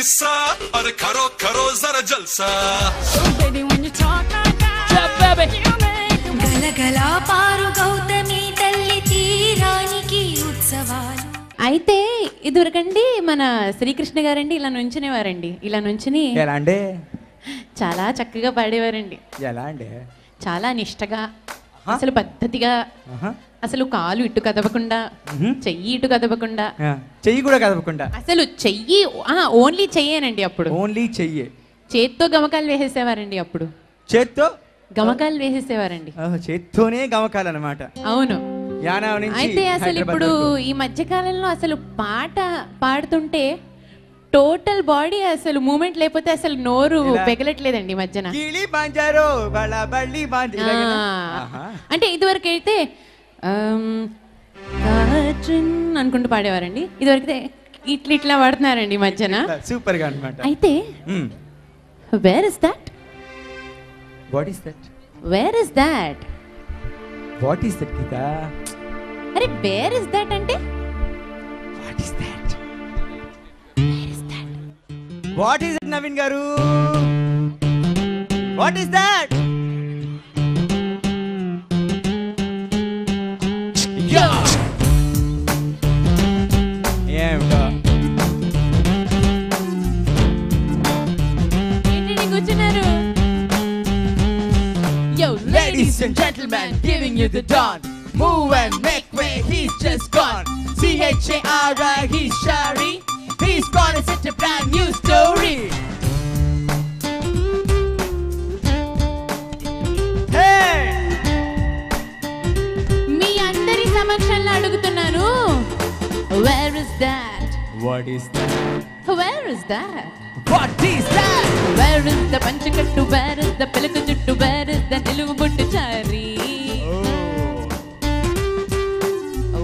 किस्सा और करो करो जरा जलसा గలగలా పారు గౌతమి తల్లి తీరానికి ఉత్సవాలు. అయితే ఇదివరకండి మన శ్రీకృష్ణ గారండి ఇలా నుంచునేవారండి. ఇలా నుంచుని ఎలా అండి చాలా చక్కగా పాడేవారండి. ఎలా అండి చాలా నిష్టగా, అసలు పద్ధతిగా, అసలు కాలు ఇటు కదపకుండా, చెయ్యి ఇటు కదపకుండా, చెయ్యి కూడా కదపకుండా, అసలు చెయ్యి ఓన్లీ చెయ్యేనండి. అప్పుడు ఓన్లీ చెయ్యే, చేత్తో గమకాలు వేసేసేవారండి. అప్పుడు చేత్తో గమకాలు వేసేసేవారండి. చేత్తోనే గమకాలు అన్నమాట. అవును. అయితే అసలు ఇప్పుడు ఈ మధ్య కాలంలో అసలు పాట పాడుతుంటే టోటల్ బాడీ అసలు మూమెంట్ లేకపోతే అసలు నోరు పెగలట్లేదండి మధ్యన. అంటే ఇదివరకు అయితే అనుకుంటూ పాడేవారండి. ఇదివరకు ఇట్లా ఇట్లా పాడుతున్నారండి మధ్యన. సూపర్ గా అన్నమాట. అయితే where is that? What is that? Where is that? What is that Geetha? అరే వేర్ ఇస్ దట్ అంటే what is that? Where is that? What is it Naveen గారు? What is that? యా ఏమిటో ఏంటి కూర్చున్నారు? Yo, ladies and gentlemen, giving you the dawn. Move and make way, he's just gone. C-H-A-R-I, he's Shari. He's gonna set a brand new story. Hey! మీ అందరి సమక్షంలో అడుగుతున్నాను, where is that? What is that? Where is that? What is that? Where is the పంచకట్టు? Where is the పిలక జుట్టు? Where is the నిలువు బొట్టు చారి?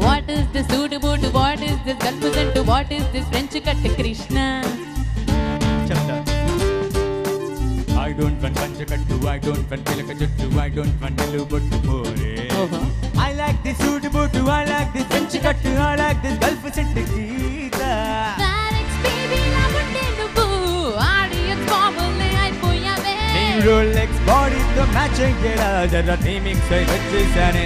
What is this suit boot? What is this గల్పు జంటు? What is this French కట్టు కృష్ణ? చెప్తా. I don't want పంచకట్టు, I don't want పిలక జుట్టు, I don't want నిలువు బొట్టు పోరే. I like this suit boot, I like this French cut, I like this గల్పు జంటు Geetha. Rolex body to match get a jara remix వచ్చేసానే.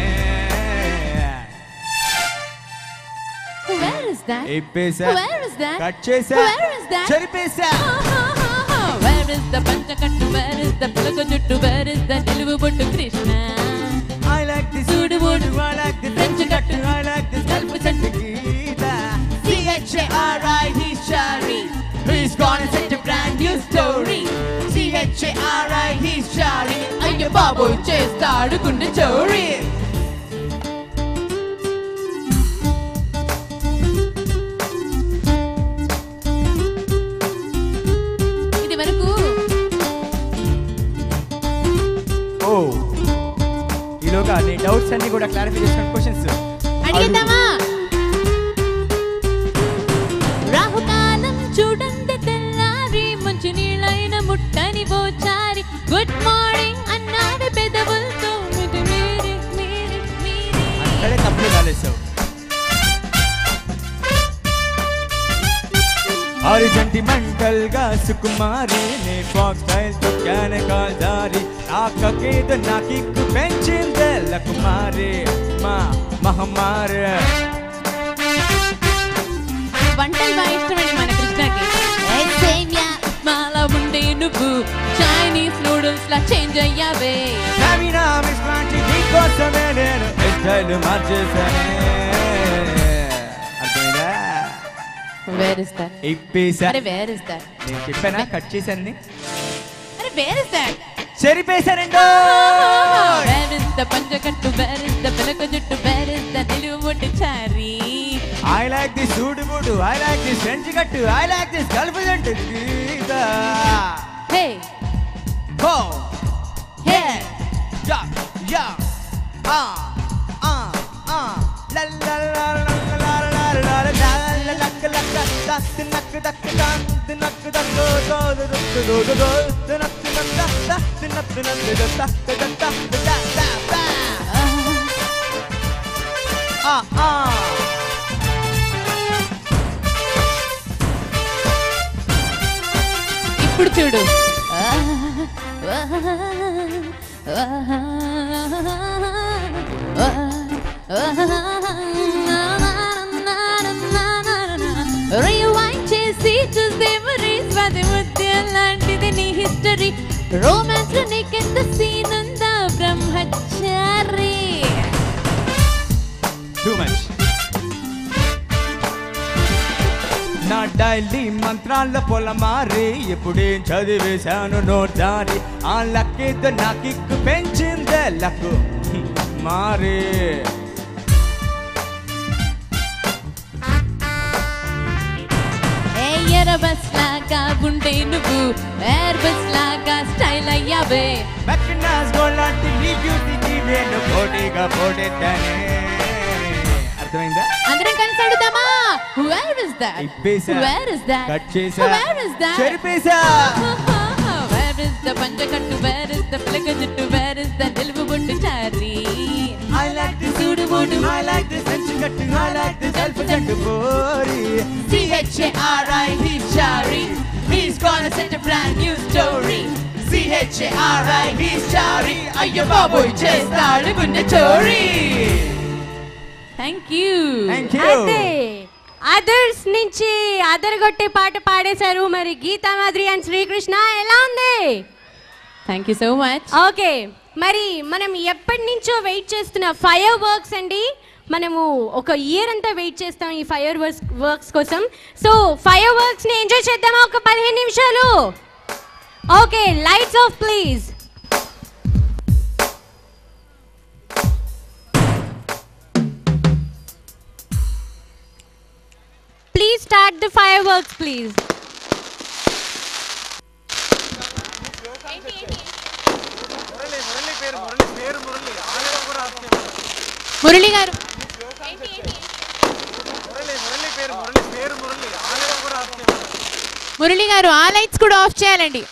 Where is that? ఇప్పేసా. Where is that? Cut చేసా. Where is that? చెరిపేసా. Where is the పంచకట్టు? Where is the పిలక జుట్టు? Where is the నిలువు బొట్టు Krishna? I like this suit boot, I like this French cut, I like this గల్పు జంటు గీత. C-H-A-R-I, he's Shari. He's gonna set a brand new story. C-H-A-R-I, he's Shari. అయ్య బాబు చేస్తాడు గుండె చోరీ. ఇది వరకు ఈలోగా నీ డౌట్స్ అన్ని కూడా క్లారిఫై చేసుకునే క్వశ్చన్స్ అడిగిద్దామా? రాహుకాలం చూడండి తెల్లారి, మంచి నీళ్ళైన ముట్టని బోచారి. గుడ్ మార్నింగ్ అన్నాడు పెదవులతో, మీరే మీరే మీరే. అక్కడే తప్పు కాలేసావు. హారిజంటిమెంటల్ గా సుకుమారి, నీ ఫాక్స్ స్టైల్ తో క్యానే కాల్దారి. నాకేదో నాకిక్కు పెంచిందే లకుమారి, మా మహమ్మారి. వంటలు బాగా ఇష్టమండి మన కృష్ణకి. మాలా ఉండే నువ్వు చైనీస్ నూడిల్స్ లా చేంజ్ అయ్యావే. నీకోసమే నేను స్టైల్ మార్చేసానే. అర్థమైందా? Where is that? ఇప్పేసా. అరే where is that? నేను చెప్పానా కట్ చేశానని? అరే where is that? చెరిపేశానండి. Where is the పంచకట్టు? Where is the పిలక జుట్టు? Where is the నిలువు బొట్టు Chari? I like this suit boot, I like this French cut, I like this గల్పు జంటు గీత. Hey Ho hey ya ya la la la la la la la la la లక్ లక్ దక్ నక్ దక్ దంత్ నక్ దక్ దో దో దో దో దో దో నక్ నక్ దక్ నక్ నక్ దక్ దక్ దక్ దక్ చూడు. రివైండ్ చేసి చూస్తే మరీ ముత్యం లాంటిది నీ హిస్టరీ. రొమాన్స్ లో నీకెంత సీన్ ఉందా బ్రహ్మచారి. Too much. నా డైలీ మంత్రాల పొలమారి ఎప్పుడేం చదివేశాను నోటారి. ఆ లక్కేదో నా కిక్కు పెంచిందే లక్కు మారే. ఎయిర్ బస్ లాగా ఉండే నువ్వు ఎయిర్ బస్ లాగా స్టైల్ అయ్యావే. మెక్నాస్ గోలాంటి నీ బ్యూటీకి నేను పోటీగా పోటెట్టానే. అర్థమైందా? అందరం కలిసి అడుగుదామా? Where is that? ఇప్పేసా. Where is that? కట్ చేసా. Where is that? చెరిపేసా. Where is the పంచకట్టు? Where is the పిలక జుట్టు? Where is the నిలువు బొట్టు Chari? I like this sudubudu, I like this enchikattu, I like this elf-jattu bori. C-H-A-R-I, he's Chari. He's gonna set a brand new story. C-H-A-R-I, he's Chari. Ayya baboy chestadu gunna chori. Thank you. Thank you. అదే others నుంచి అదరగొట్టే పాట పాడేశారు మరి Gita Madhuri and Srikrishna. ఎలా ఉంది? Thank you so much. Okay, మరి మనం ఎప్పటి నుంచో వెయిట్ చేస్తున్న ఫైర్ వర్క్స్ అండి. మనము ఒక ఇయర్ అంతా వెయిట్ చేస్తాం ఈ ఫైర్ వర్క్స్ కోసం. సో ఫైర్ వర్క్స్ ని ఎంజాయ్ చేద్దామా ఒక 15 నిమిషాలు? Okay, lights off please. Please start the fireworks, please. Murali గారు మురళి గారు ఆ లైట్స్ కూడా ఆఫ్ చేయాలండి.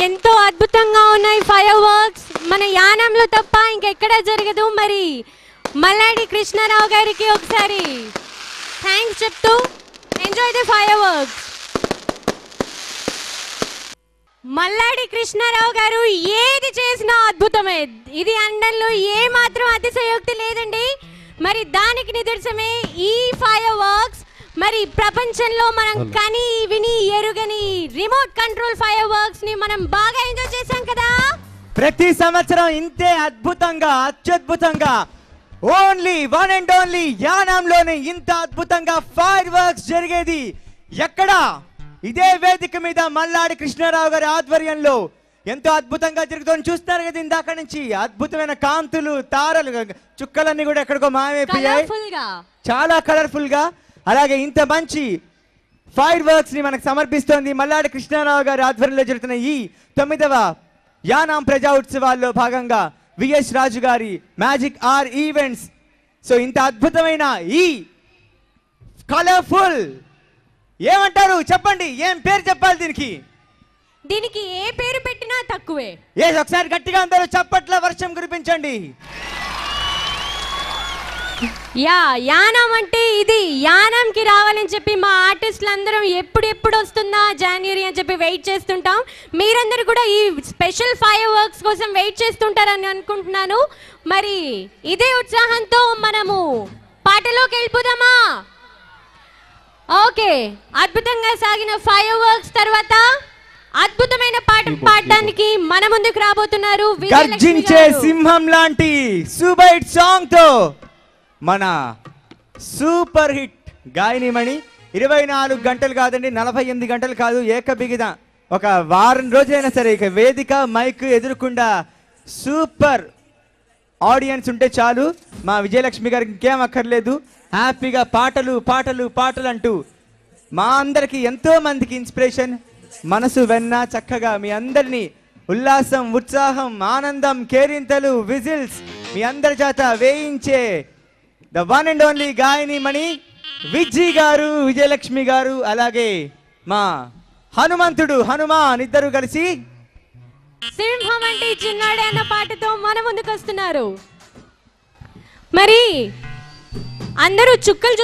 ఎంతో అద్భుతంగా ఉన్నాయి ఫైర్ వర్క్స్. మన యానంలో తప్ప ఇంకెక్కడ జరగదు. మరి మల్లాడి కృష్ణారావు గారికి ఒకసారి థ్యాంక్స్ చెప్తూ enjoy the fireworks. Malladi Krishna Rao గారు ఏది చేసినా అద్భుతమే. ఇది అండంలో ఏ మాత్రం అతిశయోక్తి లేదండి. మరి దానికి నిదర్శనమే ఈ ఫైర్ వర్క్స్. మరి ప్రపంచంలో మనం కని విని ఎరుగని రిమోట్ కంట్రోల్ ఫైర్ వర్క్స్ ని మనం బాగా ఎంజాయ్ చేశాం కదా. ప్రతి సంవత్సరం ఇంతే అద్భుతంగా అత్యద్భుతంగా ఓన్లీ వన్ అండ్ ఓన్లీ యానంలోనే ఇంత అద్భుతంగా ఫైర్ వర్క్స్ జరిగేది ఎక్కడ? ఇదే వేదిక మీద మల్లాడి కృష్ణారావు గారి ఆధ్వర్యంలో ఎంతో అద్భుతంగా జరుగుతుంది. చూస్తున్నారు కదా ఇందాక నుంచి అద్భుతమైన కాంతులు, తారలు, చుక్కలన్నీ కూడా ఎక్కడికో మాయమైపోయాయి. చాలా కలర్ఫుల్ గా. అలాగే ఇంత మంచి ఫైర్ వర్క్స్ ని మనకు సమర్పిస్తోంది మల్లాడి కృష్ణారావు గారి ఆధ్వర్యంలో జరుగుతున్న ఈ 9వ యానాం ప్రజా ఉత్సవాల్లో భాగంగా విఎస్ రాజు గారి మ్యాజిక్ ఆర్ ఈవెంట్స్. సో ఇంత అద్భుతమైన ఈ కలర్ఫుల్ ఏమంటారు చెప్పండి? ఏం పేరు చెప్పాలి దీనికి? దీనికి ఏ పేరు పెట్టినా తక్కువే. ఒకసారి గట్టిగా అందరూ చప్పట్ల వర్షం కురిపించండి. యానం అంటే ఇది. యానంకి రావాలని చెప్పి మా ఆర్టిస్టులు అందరం ఎప్పుడు వస్తుందా జనవరి అని చెప్పి వెయిట్ చేస్తుంటాం. మీరందరూ కూడా ఈ స్పెషల్ ఫైర్ వర్క్స్ కోసం వెయిట్ చేస్తుంటారని అనుకుంటున్నాను. మరి ఇదే ఉత్సాహంతో మనము పాటలోకి వెళ్ళిపోదామా? ఓకే, అద్భుతంగా సాగిన ఫైర్ వర్క్స్ తర్వాత అద్భుతమైన పాట పాడడానికి మన ముందుకు రాబోతున్నారు గర్జించే సింహం లాంటి సూపర్ హిట్ సాంగ్ తో మన సూపర్ హిట్ గాయనిమణి. 24 గంటలు కాదండి, 48 గంటలు కాదు, ఏకబిగిన ఒక వారం రోజైనా సరే ఇక వేదిక మైక్ ఎదురుకుండా సూపర్ ఆడియన్స్ ఉంటే చాలు. మా విజయలక్ష్మి గారికి ఇంకేం అక్కర్లేదు. హ్యాపీగా పాటలు పాటలు పాటలు అంటూ మా అందరికి ఎంతో మందికి ఇన్స్పిరేషన్. మనసు వెన్న చక్కగా మీ అందరినీ ఉల్లాసం, ఉత్సాహం, ఆనందం, కేరింతలు, విజిల్స్ మీ అందరి చేత వేయించే ద వన్ అండ్ ఓన్లీ గాయని మణి విజ్జి గారు, విజయలక్ష్మి గారు, అలాగే మా హనుమంతుడు హనుమాన్ ఇద్దరు కలిసి సింహం అంటే చిన్నాడే అన్న పాటతో మన ముందుకు వస్తున్నారు. మరి అందరూ చుక్కలు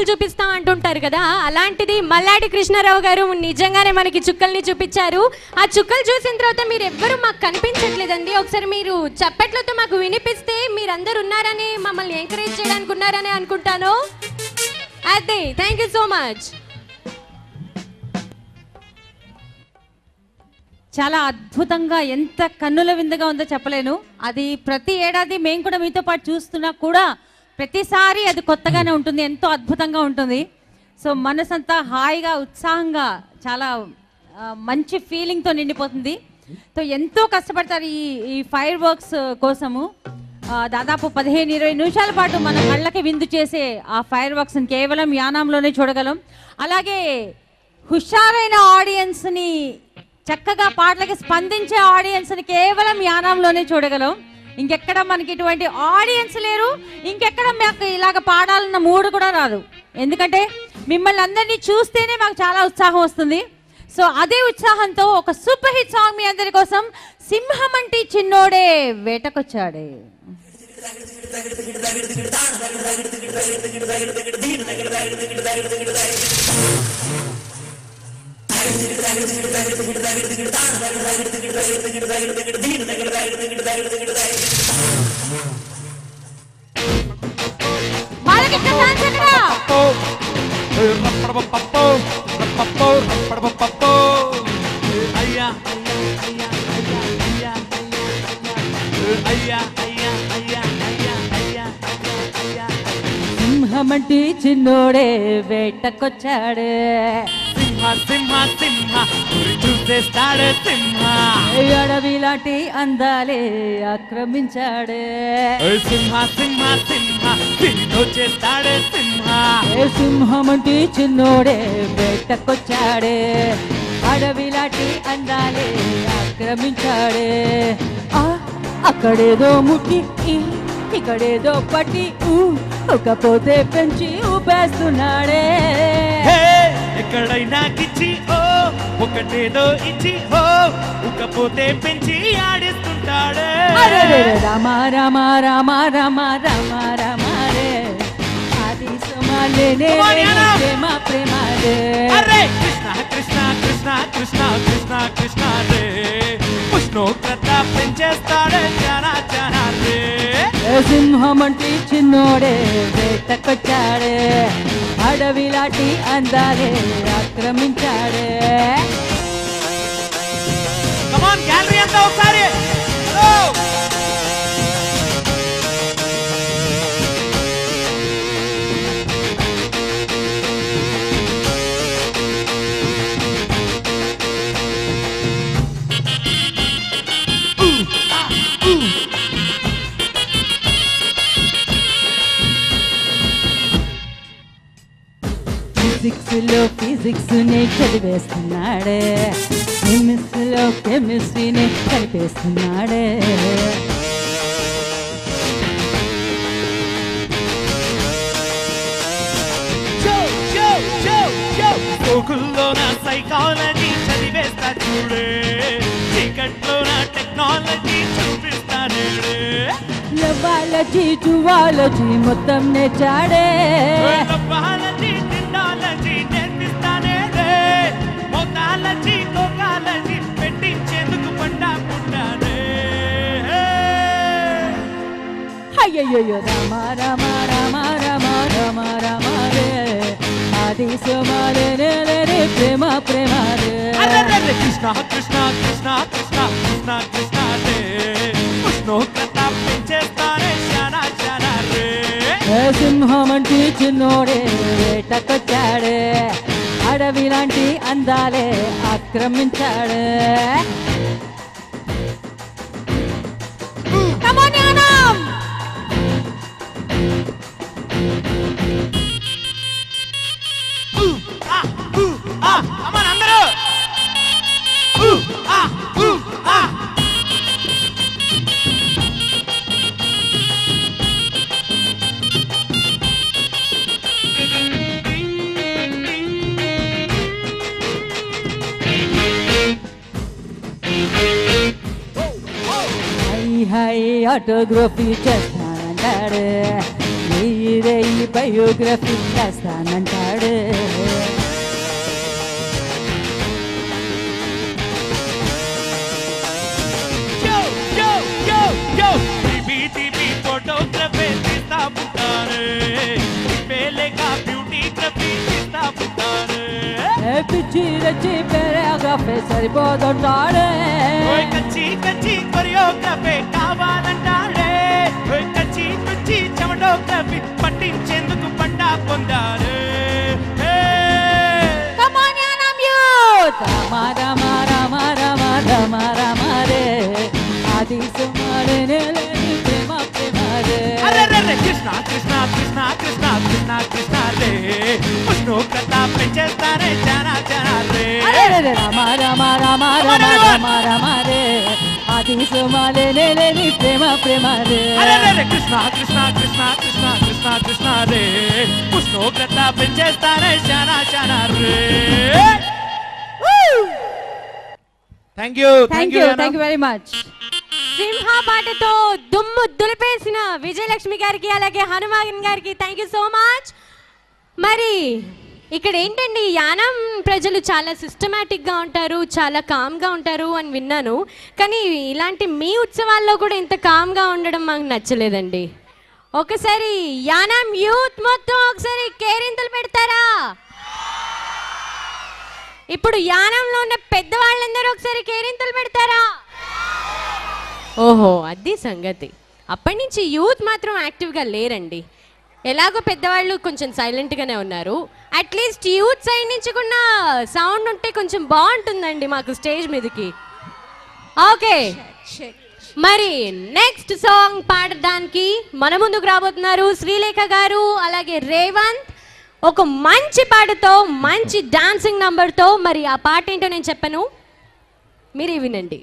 చూపిస్తాం అంటుంటారు కదా, అలాంటిది మల్లాడి కృష్ణారావు గారు నిజంగానే మనకి చుక్కల్ని చూపించారు. ఆ చుక్కలు చూసిన తర్వాత మీరు ఎవ్వరూ మాకు కనిపించట్లేదండి. ఒకసారి మీరు చప్పట్లతో మాకు వినిపిస్తే మీరందరూ ఉన్నారని, మమ్మల్ని ఎంకరేజ్ చేయడానికి ఉన్నారని అనుకుంటాను. అదే థ్యాంక్ యూ సో మచ్. చాలా అద్భుతంగా, ఎంత కన్నుల విందుగా ఉందో చెప్పలేను. అది ప్రతి ఏడాది మేము కూడా మీతో పాటు చూస్తున్నా కూడా ప్రతిసారి అది కొత్తగానే ఉంటుంది, ఎంతో అద్భుతంగా ఉంటుంది. సో మనసంతా హాయిగా, ఉత్సాహంగా, చాలా మంచి ఫీలింగ్తో నిండిపోతుంది. సో ఎంతో కష్టపడతారు ఈ ఫైర్ వర్క్స్ కోసము. దాదాపు 15-20 నిమిషాల పాటు మన కళ్ళకి విందు చేసే ఆ ఫైర్ వర్క్స్ని కేవలం యానాంలోనే చూడగలం. అలాగే హుషారైన ఆడియన్స్ని, చక్కగా పాటలకి స్పందించే ఆడియన్స్ని కేవలం యానాంలోనే చూడగలం. ఇంకెక్కడ మనకి ఇటువంటి ఆడియన్స్ లేరు, ఇంకెక్కడ మాకు ఇలాగ పాడాలన్న మూడు కూడా రాదు. ఎందుకంటే మిమ్మల్ని అందరినీ చూస్తేనే మాకు చాలా ఉత్సాహం వస్తుంది. సో అదే ఉత్సాహంతో ఒక సూపర్ హిట్ సాంగ్ మీ అందరి కోసం, సింహం అంటే చిన్నోడే వేటకొచ్చాడే. సింహమంటి చిన్నోడే వేటకొచ్చాడే, సింహ చూసేస్తాడు సింహ, అడవిలాంటి అందాలే ఆక్రమించాడే. సింహ చేస్తాడు సింహ, సింహమంటి చిన్నోడే వేటకొచ్చాడే, అడవిలాంటి అందాలే ఆక్రమించాడే. అక్కడేదో ముట్టి, ఇక్కడేదో పట్టి, ఒకపోతే పెంచి ఊపేస్తున్నాడే. ఎక్కడైనా కిచ్చి ఒకటేదో ఇచ్చి ఒకపోతే పెంచి ఆడిస్తుంటాడే. రామ రామ రామ రామ రామ రామ రే, ఆది సమాలేనే ప్రేమ ప్రేమ రే. కృష్ణ కృష్ణ కృష్ణ కృష్ణ కృష్ణ కృష్ణ రే, ఉష్ణోగ్రత పెంచేస్తాడే చానా చానా రే. సింహమంటి చిన్నోడే వేటకొచ్చాడే, అడవిలాంటి అందాలే ఆక్రమించాడే. కమాన్ గ్యాలరీ అంతా ఒకసారి ఫిజిక్స్లో ఫిజిక్స్ని చదివేస్తున్నాడే, కెమిస్ట్రీలో కెమిస్ట్రీని కలిపేస్తున్నాడే. గూగుల్లో నా సైకాలజీ చదివేస్తా చూడే, చీకట్లో నా టెక్నాలజీ చూపిస్తానే. లవాలజీ జువాలజీ మొత్తం నేర్చాడే, టెక్నాలజీ నేర్పిస్తానే. మొతాలజీ కోకాలజీ పెట్టించేందుకు పండా పుట్టానే. అయ్యయ్యో రామ రామ రామ రామ రామ రామ రే, ఆది సోమాలే ప్రేమ ప్రేమ రే. కృష్ణ కృష్ణ కృష్ణ కృష్ణ కృష్ణ కృష్ణ రే, ఉష్ణోగ్రత పెంచేస్తానే చానా చానా రే. సింహమంటి చిన్నోడే వేటకొచ్చాడే, అడవిలాంటి అందాలే ఆక్రమించాడే. ఆటోగ్రఫీ చేస్తానంటాడు, రేయి బయోగ్రఫీ చేస్తానంటాడు. ఫోటోగ్రఫీ తీస్తా ఉంటారు, పేలేగా బ్యూటీగ్రఫీ తీస్తా ఉంటారు. పిచ్చి రచ్చి పేరాగ్రఫీ సరిపోతుంటాడే, కచ్చి కచ్చి కొరియోగ్రఫీ కావాలంటాడే, కచ్చి కచ్చి చెమటోగ్రఫీ పట్టించేందుకు పండా పొందారు. అది సుమారే ప్రేమ ప్రేమరే. కృష్ణ కృష్ణ కృష్ణ కృష్ణ కృష్ణ కృష్ణ రే, ఉష్ణోగ్రత పెంచేస్తారే జనా జనా రే. రామ రామ రామ రామ రామ రామ రే, అది సుమారే ప్రేమ ప్రేమ రే. కృష్ణ కృష్ణ కృష్ణ కృష్ణ కృష్ణ కృష్ణ రే, ఉష్ణోగ్రత పెంచేస్తారే జనా జనా రే. Thank you very much. Simha పాటతో దుమ్ము దులిపేసిన విజయలక్ష్మి గారికి అలాగే హనుమాన్ గారికి థ్యాంక్ యూ సో మచ్. మరి ఇక్కడ ఏంటండి, యానం ప్రజలు చాలా సిస్టమేటిక్గా ఉంటారు, చాలా కామ్గా ఉంటారు అని విన్నాను. కానీ ఇలాంటి మీ ఉత్సవాల్లో కూడా ఇంత కామ్గా ఉండడం మాకు నచ్చలేదండి. ఒకసారి యానం యూత్ మొత్తం ఒకసారి కేరింతలు పెడతారా? ఇప్పుడు యానంలో ఉన్న పెద్దవాళ్ళందరూ ఒకసారి కేరింతలు పెడతారా? ఓహో, అది సంగతి. అప్పటి నుంచి యూత్ మాత్రం యాక్టివ్గా లేరండి. ఎలాగో పెద్దవాళ్ళు కొంచెం సైలెంట్గానే ఉన్నారు. అట్లీస్ట్ యూత్ సైడ్ నుంచి కూడా సౌండ్ ఉంటే కొంచెం బాగుంటుందండి మాకు స్టేజ్ మీదకి. ఓకే, మరి నెక్స్ట్ సాంగ్ పాడడానికి మన ముందుకు రాబోతున్నారు శ్రీలేఖ గారు అలాగే రేవంత్. ఒక మంచి పాటతో, మంచి డాన్సింగ్ నంబర్తో. మరి ఆ పాట ఏంటో నేను చెప్పను, మీరే వినండి.